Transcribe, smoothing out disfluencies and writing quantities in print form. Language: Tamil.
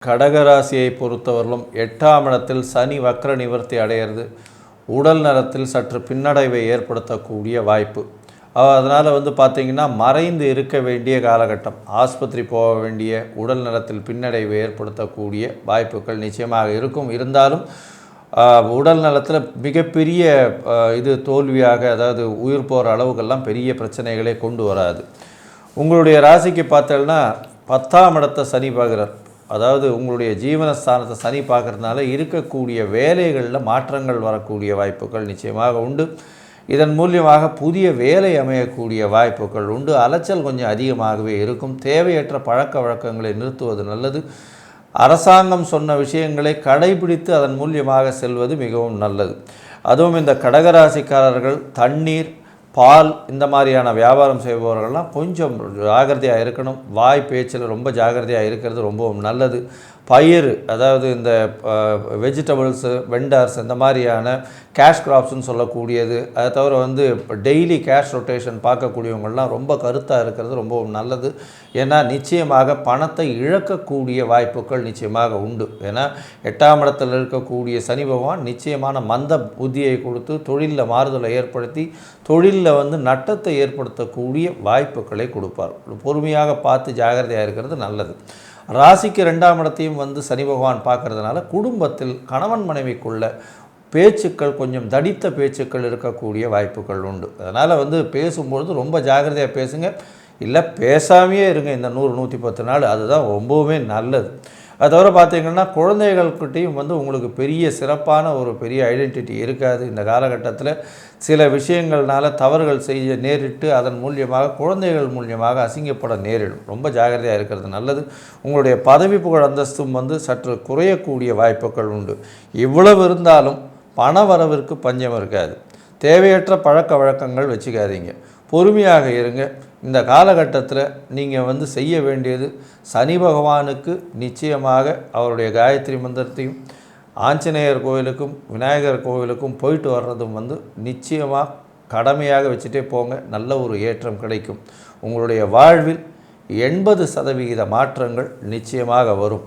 கடகராசியை பொறுத்தவரையிலும் 8ஆம் இடத்தில் சனி வக்ர நிவர்த்தி அடையிறது உடல் நலத்தில் சற்று பின்னடைவை ஏற்படுத்தக்கூடிய வாய்ப்பு. அதனால் பார்த்திங்கன்னா மறைந்து இருக்க வேண்டிய காலகட்டம், ஆஸ்பத்திரி போக வேண்டிய உடல் நலத்தில் பின்னடைவை ஏற்படுத்தக்கூடிய வாய்ப்புகள் நிச்சயமாக இருக்கும். இருந்தாலும் உடல் நலத்தில் மிகப்பெரிய இது தோல்வியாக, அதாவது உயிர் போகிற அளவுக்கெல்லாம் பெரிய பிரச்சனைகளே கொண்டு வராது. உங்களுடைய ராசிக்கு பார்த்தோன்னா 10ஆம் இடத்தை சனி பார்க்குறார். அதாவது உங்களுடைய ஜீவனஸ்தானத்தை சனி பார்க்குறதுனால இருக்கக்கூடிய வேலைகளில் மாற்றங்கள் வரக்கூடிய வாய்ப்புகள் நிச்சயமாக உண்டு. இதன் மூலியமாக புதிய வேலை அமையக்கூடிய வாய்ப்புகள் உண்டு. அலைச்சல் கொஞ்சம் அதிகமாகவே இருக்கும். தேவையற்ற பழக்க வழக்கங்களை நிறுத்துவது நல்லது. அரசாங்கம் சொன்ன விஷயங்களை கடைபிடித்து அதன் மூலியமாக செல்வது மிகவும் நல்லது. அதுவும் இந்த கடகராசிக்காரர்கள் தண்ணீர், பால் இந்த மாதிரியான வியாபாரம் செய்பவர்கள்லாம் கொஞ்சம் ஜாகிரதையாக இருக்கணும். வாய் பேச்சில் ரொம்ப ஜாகிரதையாக இருக்கிறது ரொம்பவும் நல்லது. பயிர், அதாவது இந்த வெஜிடபிள்ஸு, வெண்டர்ஸ், இந்த மாதிரியான கேஷ் கிராப்ஸ்ன்னு சொல்லக்கூடியது, அதை தவிர டெய்லி கேஷ் ரொட்டேஷன் பார்க்கக்கூடியவங்கள்லாம் ரொம்ப கருத்தாக இருக்கிறது ரொம்பவும் நல்லது. ஏன்னா நிச்சயமாக பணத்தை இழக்கக்கூடிய வாய்ப்புகள் நிச்சயமாக உண்டு. ஏன்னா 8ஆம் இடத்தில் இருக்கக்கூடிய சனி பகவான் நிச்சயமான மந்த புத்தியை கொடுத்து தொழிலில் மாறுதலை ஏற்படுத்தி தொழிலில் நட்டத்தை ஏற்படுத்தக்கூடிய வாய்ப்புகளை கொடுப்பார். பொறுமையாக பார்த்து ஜாகிரதையாக இருக்கிறது நல்லது. ராசிக்கு 2ஆம் இடத்தையும் சனி பகவான் பார்க்கறதுனால குடும்பத்தில் கணவன் மனைவிக்குள்ள பேச்சுக்கள் கொஞ்சம் தடித்த பேச்சுக்கள் இருக்கக்கூடிய வாய்ப்புகள் உண்டு. அதனால் பேசும்பொழுது ரொம்ப ஜாகிரதையாக பேசுங்க. இல்லை பேசாமையே இருங்க இந்த 100-110 நாள், அதுதான் ரொம்பவுமே நல்லது. அது தவிர பார்த்திங்கன்னா குழந்தைகள்கிட்டையும் உங்களுக்கு பெரிய சிறப்பான ஒரு பெரிய ஐடென்டிட்டி இருக்காது. இந்த காலகட்டத்தில் சில விஷயங்கள்னால தவறுகள் செய்ய நேரிட்டு அதன் மூலியமாக குழந்தைகள் மூலியமாக அசிங்கப்பட நேரிடும். ரொம்ப ஜாகிரதையாக இருக்கிறது நல்லது. உங்களுடைய பதவி புகழ் அந்தஸ்தும் சற்று குறையக்கூடிய வாய்ப்புகள் உண்டு. இவ்வளவு இருந்தாலும் பண வரவிற்கு பஞ்சம் இருக்காது. தேவையற்ற பழக்க வழக்கங்கள் வச்சுக்காதீங்க. பொறுமையாக இருங்க. இந்த காலகட்டத்தில் நீங்கள் செய்ய வேண்டியது சனி பகவானுக்கு நிச்சயமாக அவருடைய காயத்ரி மந்திரத்தையும் ஆஞ்சநேயர் கோவிலுக்கும் விநாயகர் கோவிலுக்கும் போயிட்டு வர்றதும் நிச்சயமாக கடமையாக வச்சுட்டே போங்க. நல்ல ஒரு ஏற்றம் கிடைக்கும். உங்களுடைய வாழ்வில் 80% மாற்றங்கள் நிச்சயமாக வரும்.